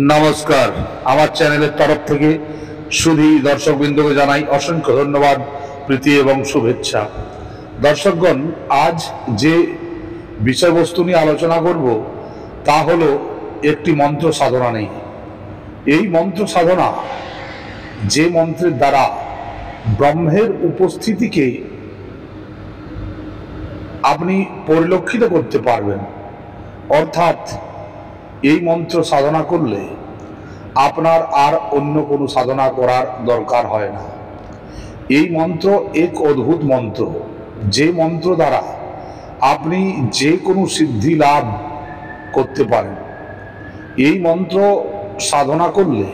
नमस्कार আমার চ্যানেলের তরফ থেকে সুধী দর্শকবৃন্দকে জানাই অসংখ্য ধন্যবাদ প্রীতি এবং শুভেচ্ছা। দর্শকগণ, আজ যে বিষয়বস্তু নিয়ে আলোচনা করব তা হলো একটি মন্ত্র সাধনা নেই। এই মন্ত্র সাধনা যে মন্ত্রের দ্বারা ব্রহ্মের উপস্থিতিকে আপনি পরিলক্ষিত করতে পারবেন, অর্থাৎ এই মন্ত্র সাধনা করলে আপনার আর অন্য কোনো সাধনা করার দরকার হয় না। এই মন্ত্র এক অদ্ভুত মন্ত্র, যে মন্ত্র দ্বারা আপনি যে কোনো সিদ্ধি লাভ করতে পারেন। এই মন্ত্র সাধনা করলে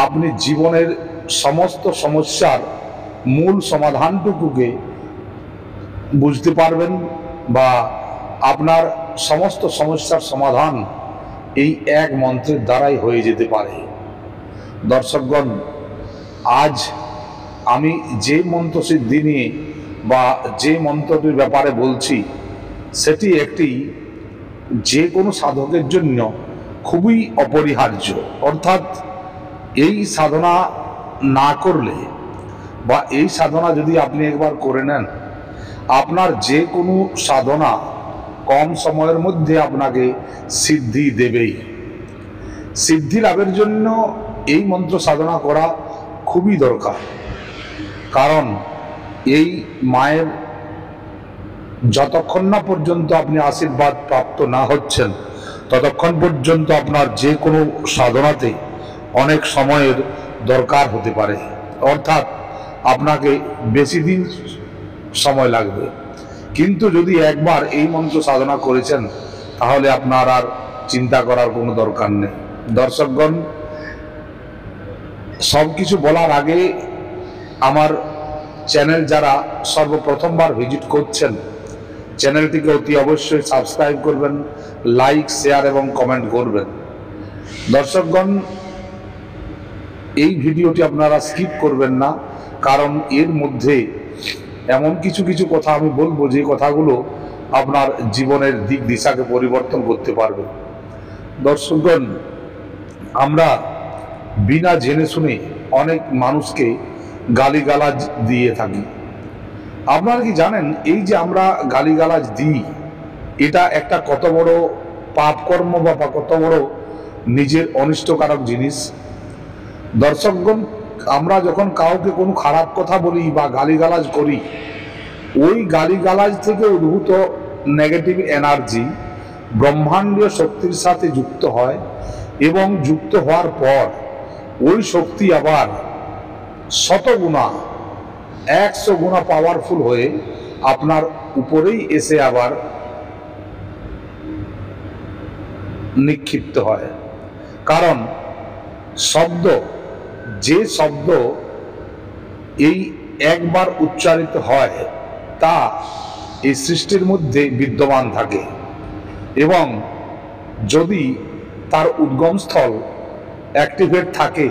আপনি জীবনের সমস্ত সমস্যার মূল সমাধানটুকুকে বুঝতে পারবেন বা আপনার সমস্ত সমস্যার সমাধান এই এক মন্ত্রের দ্বারাই হয়ে যেতে পারে। দর্শকগণ, আজ আমি যে মন্ত্র সিদ্ধি নিয়ে বা যে মন্ত্রটির ব্যাপারে বলছি সেটি একটি যে কোনো সাধকের জন্য খুবই অপরিহার্য। অর্থাৎ এই সাধনা না করলে বা এই সাধনা যদি আপনি একবার করে নেন, আপনার যে কোনো সাধনা কম সময়ের মধ্যে আপনাকে সিদ্ধি দেবেই। সিদ্ধি লাভের জন্য এই মন্ত্র সাধনা করা খুবই দরকার, কারণ এই মায়ের যতক্ষণ না পর্যন্ত আপনি আশীর্বাদ প্রাপ্ত না হচ্ছেন ততক্ষণ পর্যন্ত আপনার যে কোনো সাধনাতে অনেক সময়ের দরকার হতে পারে, অর্থাৎ আপনাকে বেশি দিন সময় লাগবে। কিন্তু যদি একবার এই মন্ত্র সাধনা করেছেন তাহলে আপনার আর চিন্তা করার কোনো দরকার নেই। দর্শকগণ, সব কিছু বলার আগে আমার চ্যানেল যারা সর্বপ্রথমবার ভিজিট করছেন, চ্যানেলটিকে অতি অবশ্যই সাবস্ক্রাইব করবেন, লাইক, শেয়ার এবং কমেন্ট করবেন। দর্শকগণ, এই ভিডিওটি আপনারা স্কিপ করবেন না, কারণ এর মধ্যে এমন কিছু কিছু কথা আমি বলবো যে কথাগুলো আপনার জীবনের দিক দিশাকে পরিবর্তন করতে পারবে। দর্শকগণ, আমরা বিনা জেনে শুনে অনেক মানুষকে গালিগালাজ দিয়ে থাকি। আপনারা কি জানেন এই যে আমরা গালিগালাজ দিই, এটা একটা কত বড় পাপ কর্ম বা কত বড় নিজের অনিষ্টকারক জিনিস। দর্শকগণ, আমরা যখন কাউকে কোনো খারাপ কথা বলি বা গালিগালাজ করি, ওই গালিগালাজ থেকে উদ্ভূত নেগেটিভ এনার্জি ব্রহ্মাণ্ডীয় শক্তির সাথে যুক্ত হয় এবং যুক্ত হওয়ার পর ওই শক্তি আবার 100 গুণা 100 গুণা পাওয়ারফুল হয়ে আপনার উপরেই এসে আবার নিক্ষিপ্ত হয়। কারণ শব্দ, যে শব্দ এই একবার উচ্চারিত হয় তা এই সৃষ্টির মধ্যে বিদ্যমান থাকে, এবং যদি তার উদ্গমস্থল অ্যাক্টিভেট থাকে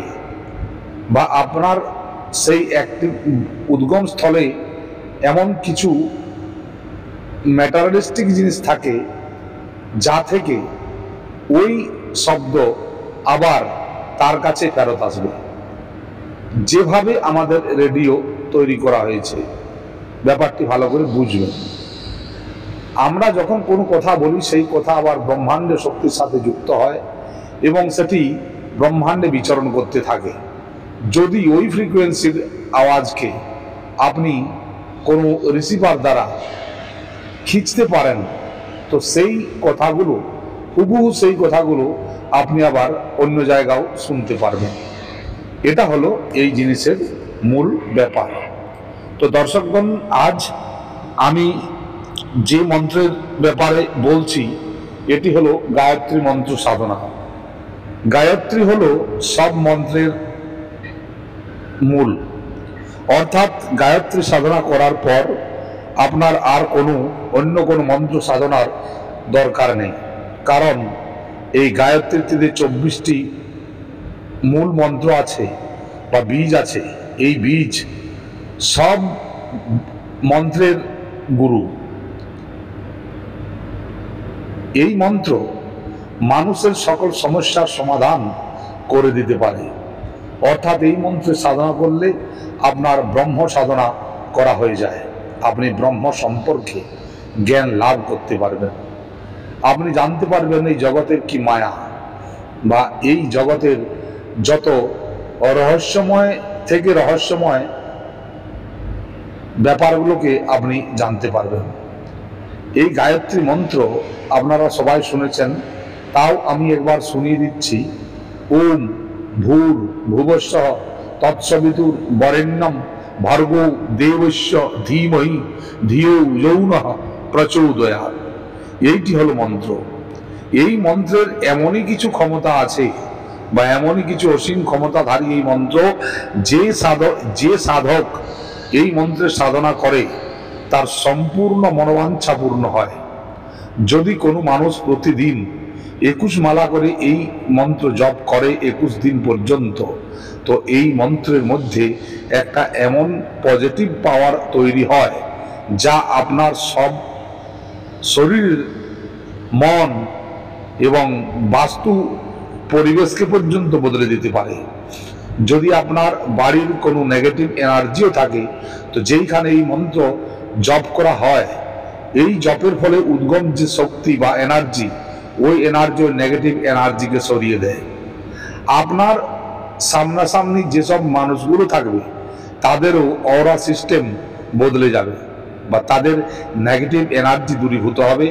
বা আপনার সেই উদ্গমস্থলে এমন কিছু ম্যাটারিয়ালিস্টিক জিনিস থাকে যা থেকে ওই শব্দ আবার তার কাছে ফেরত আসবে। যেভাবে আমাদের রেডিও তৈরি করা হয়েছে, ব্যাপারটি ভালো করে বুঝবেন। আমরা যখন কোনো কথা বলি সেই কথা আবার ব্রহ্মাণ্ডের শক্তির সাথে যুক্ত হয় এবং সেটি ব্রহ্মাণ্ডে বিচরণ করতে থাকে। যদি ওই ফ্রিকোয়েন্সির আওয়াজকে আপনি কোনো রিসিভার দ্বারা খিঁচতে পারেন, তো সেই কথাগুলো হুবহু সেই কথাগুলো আপনি আবার অন্য জায়গাও শুনতে পারবেন। এটা হলো এই জিনিসের মূল ব্যাপার। তো দর্শকগণ, আজ আমি যে মন্ত্রের ব্যাপারে বলছি এটি হলো গায়ত্রী মন্ত্র সাধনা। গায়ত্রী হলো সব মন্ত্রের মূল, অর্থাৎ গায়ত্রী সাধনা করার পর আপনার আর অন্য কোনো মন্ত্র সাধনার দরকার নেই। কারণ এই গায়ত্রীতে 24টি মূল মন্ত্র আছে বা বীজ আছে। এই বীজ সব মন্ত্রের গুরু। এই মন্ত্র মানুষের সকল সমস্যার সমাধান করে দিতে পারে। অর্থাৎ এই মন্ত্রের সাধনা করলে আপনার ব্রহ্ম সাধনা করা হয়ে যায়। আপনি ব্রহ্ম সম্পর্কে জ্ঞান লাভ করতে পারবেন। আপনি জানতে পারবেন এই জগতের কি মায়া, বা এই জগতের যত রহস্যময় থেকে রহস্যময় ব্যাপারগুলোকে আপনি জানতে পারবেন। এই গায়ত্রী মন্ত্র আপনারা সবাই শুনেছেন, তাও আমি একবার শুনিয়ে দিচ্ছি। ওম ভূর ভুবস্বঃ তৎসবিতুর বরেণ্যম ভর্গো দেবস্য ধীমহি ধিয়ো যো নঃ প্রচোদয়াৎ। এইটি হলো মন্ত্র। এই মন্ত্রের এমনই কিছু ক্ষমতা আছে, বা এমনই কিছু অসীম ক্ষমতাধারী এই মন্ত্র, যে সাধক এই মন্ত্রের সাধনা করে তার সম্পূর্ণ মনোবাঞ্ছা পূর্ণ হয়। যদি কোনো মানুষ প্রতিদিন 21 মালা করে এই মন্ত্র জপ করে 21 দিন পর্যন্ত, তো এই মন্ত্রের মধ্যে একটা এমন পজিটিভ পাওয়ার তৈরি হয় যা আপনার সব শরীর, মন এবং বাস্তু পরিবেশকে পর্যন্ত বদলে দিতে পারে। যদি আপনার বাড়ির কোনো নেগেটিভ এনার্জিও থাকে, তো যেইখানে এই মন্ত্র জপ করা হয়, এই জপের ফলে উদ্গম যে শক্তি বা এনার্জি, ওই এনার্জি ওই নেগেটিভ এনার্জিকে সরিয়ে দেয়। আপনার সামনাসামনি যেসব মানুষগুলো থাকবে তাদেরও অরা সিস্টেম বদলে যাবে, বা তাদের নেগেটিভ এনার্জি দূরীভূত হবে,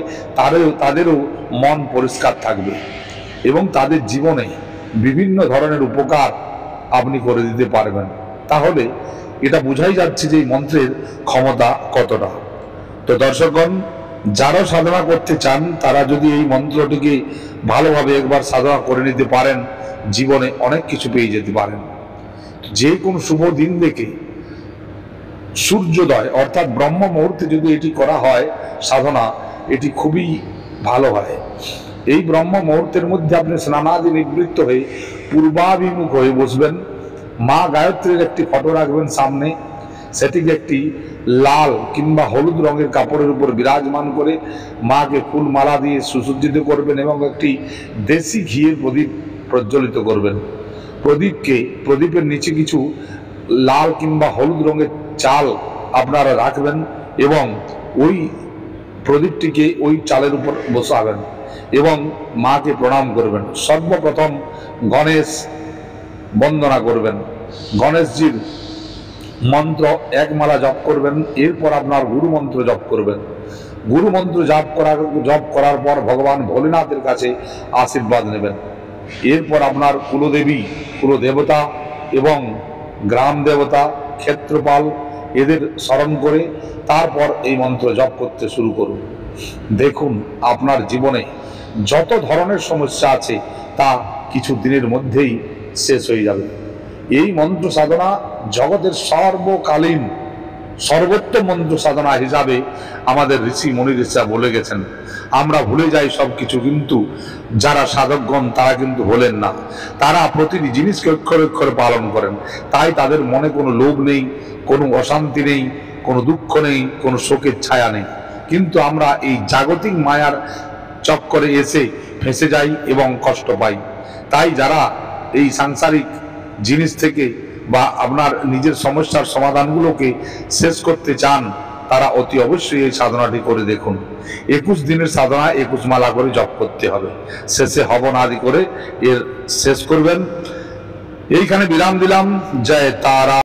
তাদেরও মন পরিষ্কার থাকবে, এবং তাদের জীবনে বিভিন্ন ধরনের উপকার আপনি করে দিতে পারবেন। তাহলে এটা বোঝাই যাচ্ছে যে এই মন্ত্রের ক্ষমতা কতটা। তো দর্শকগণ, যারা সাধনা করতে চান তারা যদি এই মন্ত্রটিকে ভালোভাবে একবার সাধনা করে নিতে পারেন, জীবনে অনেক কিছু পেয়ে যেতে পারেন। যে কোনো শুভ দিন দেখে সূর্যোদয় অর্থাৎ ব্রহ্ম মুহূর্তে যদি এটি করা হয় সাধনা, এটি খুবই ভালো হয়। এই ব্রহ্ম মুহূর্তের মধ্যে আপনি স্নানাদি নিবৃত্ত হয়ে পূর্বাভিমুখ হয়ে বসবেন। মা গায়ত্রীর একটি ফটো রাখবেন সামনে, সেটিকে একটি লাল কিংবা হলুদ রঙের কাপড়ের উপর বিরাজমান করে মাকে ফুল মালা দিয়ে সুসজ্জিত করবেন, এবং একটি দেশি ঘিয়ের প্রদীপ প্রজ্বলিত করবেন। প্রদীপের নিচে কিছু লাল কিংবা হলুদ রঙের চাল আপনারা রাখবেন, এবং ওই প্রদীপটিকে ওই চালের উপর বসাবেন এবং মাকে প্রণাম করবেন। সর্বপ্রথম গণেশ বন্দনা করবেন, গণেশজির মন্ত্র এক মালা জপ করবেন। এরপর আপনার গুরু মন্ত্র জপ করবেন। গুরু মন্ত্র জপ করার পর ভগবান ভোলেনাথের কাছে আশীর্বাদ নেবেন। এরপর আপনার কুলদেবী, কুলদেবতা এবং গ্রাম দেবতা, ক্ষেত্রপাল এদের স্মরণ করে তারপর এই মন্ত্র জপ করতে শুরু করুন। দেখুন আপনার জীবনে যত ধরনের সমস্যা আছে তা কিছু দিনের মধ্যেই শেষ হয়ে যাবে। এই মন্ত্র সাধনা জগতের সর্বকালীন সর্বোত্তম মন্ত্র সাধনা হিসাবে আমাদের ঋষি মুনি ঋষিরা বলে গেছেন। আমরা ভুলে যাই সব কিছু, কিন্তু যারা সাধকগণ তারা কিন্তু ভোলেন না। তারা প্রতিটি জিনিসকে অক্ষরে অক্ষরে পালন করেন। তাই তাদের মনে কোনো লোভ নেই, কোনো অশান্তি নেই, কোনো দুঃখ নেই, কোনো শোকের ছায়া নেই। কিন্তু আমরা এই জাগতিক মায়ার চক্করে এসে ফেঁসে যাই এবং কষ্ট পাই। তাই যারা এই সাংসারিক জিনিস থেকে বা আপনার নিজের সমস্যার সমাধানগুলোকে শেষ করতে চান, তারা অতি অবশ্যই এই সাধনাটি করে দেখুন। 21 দিনের সাধনা 21 মালা করে জপ করতে হবে। শেষে হবন আদি করে এর শেষ করবেন। এইখানে বিরাম দিলাম। জয় তারা।